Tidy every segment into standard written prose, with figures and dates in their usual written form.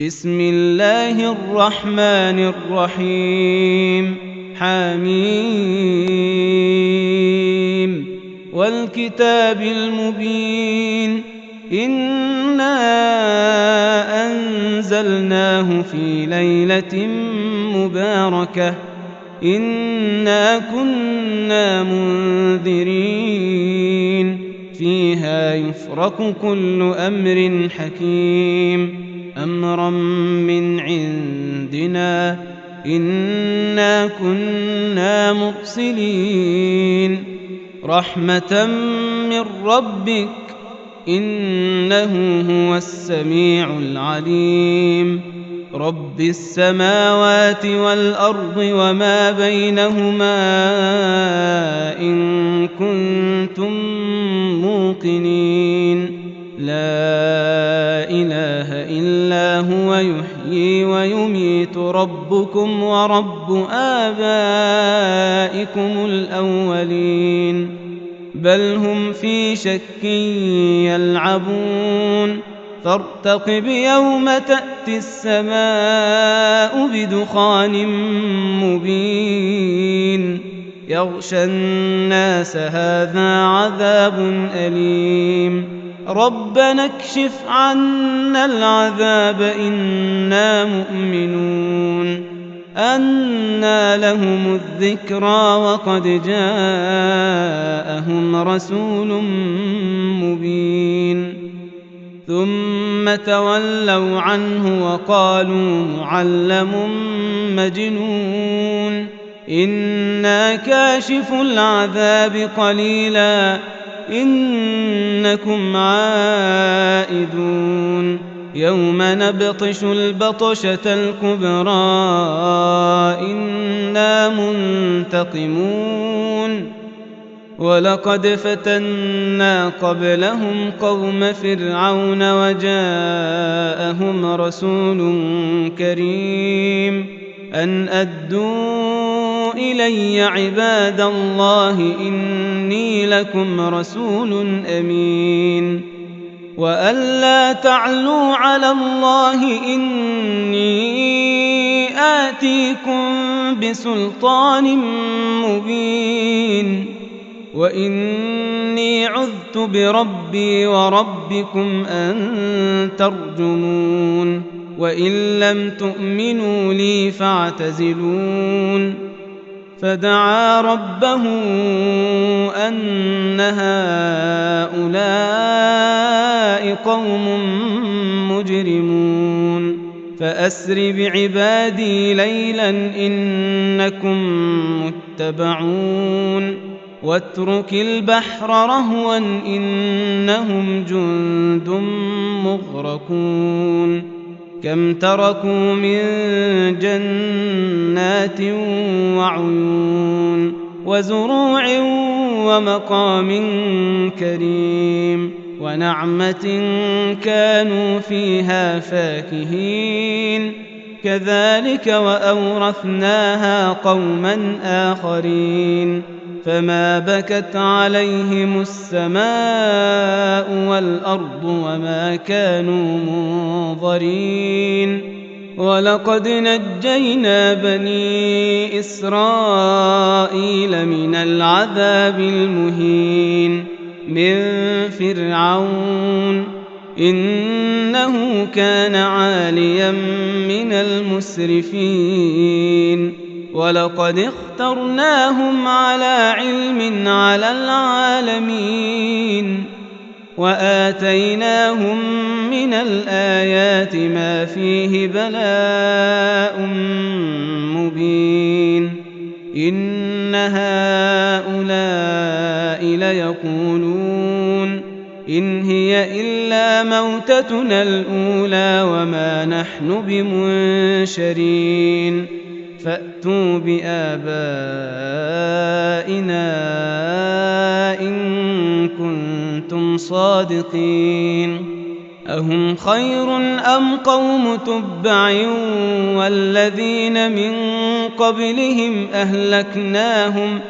بسم الله الرحمن الرحيم حميم والكتاب المبين إنا أنزلناه في ليلة مباركة إنا كنا منذرين فيها يفرق كل أمر حكيم أمرا من عندنا إنا كنا مرسلين رحمة من ربك إنه هو السميع العليم رب السماوات والأرض وما بينهما إن كنتم موقنين لا إله إلا هو يحيي ويميت ربكم ورب آبائكم الأولين بل هم في شك يلعبون فارتقب يوم تأتي السماء بدخان مبين يغشى الناس هذا عذاب أليم ربنا اكشف عنا العذاب إنا مؤمنون أنى لهم الذكرى وقد جاءهم رسول مبين ثم تولوا عنه وقالوا معلم مجنون إنا كاشف العذاب قليلا إنكم عائدون يوم نبطش البطشة الكبرى إنا منتقمون ولقد فتنا قبلهم قوم فرعون وجاءهم رسول كريم أن أدوا إلي عباد الله إني لكم رسول أمين وأن لا تعلوا على الله إني آتيكم بسلطان مبين وإني عذت بربي وربكم أن ترجمون وإن لم تؤمنوا لي فاعتزلون فدعا ربه أن هؤلاء قوم مجرمون فأسر بعبادي ليلا إنكم متبعون واترك البحر رهوا إنهم جند مغرقون كم تركوا من جنات وعيون وزروع ومقام كريم ونعمة كانوا فيها فاكهين كذلك وأورثناها قوما آخرين فما بكت عليهم السماء والأرض وما كانوا منظرين ولقد نجينا بني إسرائيل من العذاب المهين من فرعون إنه كان عاليا من المسرفين ولقد اخترناهم على علم على العالمين وآتيناهم من الآيات ما فيه بلاء مبين إن هؤلاء ليقولون إن هي إلا موتتنا الأولى وما نحن بمنشرين فأتوا بآبائنا إن كنتم صادقين أهم خير أم قوم تبع والذين من قبلهم أهلكناهم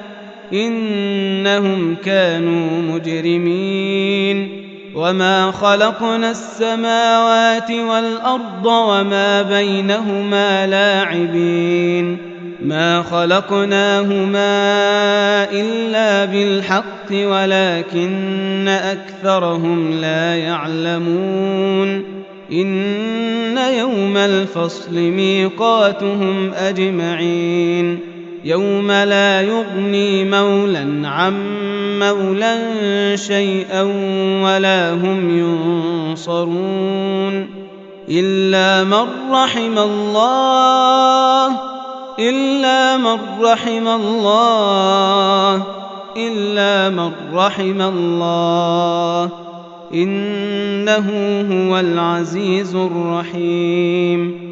إنهم كانوا مجرمين وما خلقنا السماوات والأرض وما بينهما لاعبين ما خلقناهما إلا بالحق ولكن أكثرهم لا يعلمون إن يوم الفصل ميقاتهم أجمعين يوم لا يغني مولى عن مولى شيئا ولا هم ينصرون إلا من رحم الله إنه هو العزيز الرحيم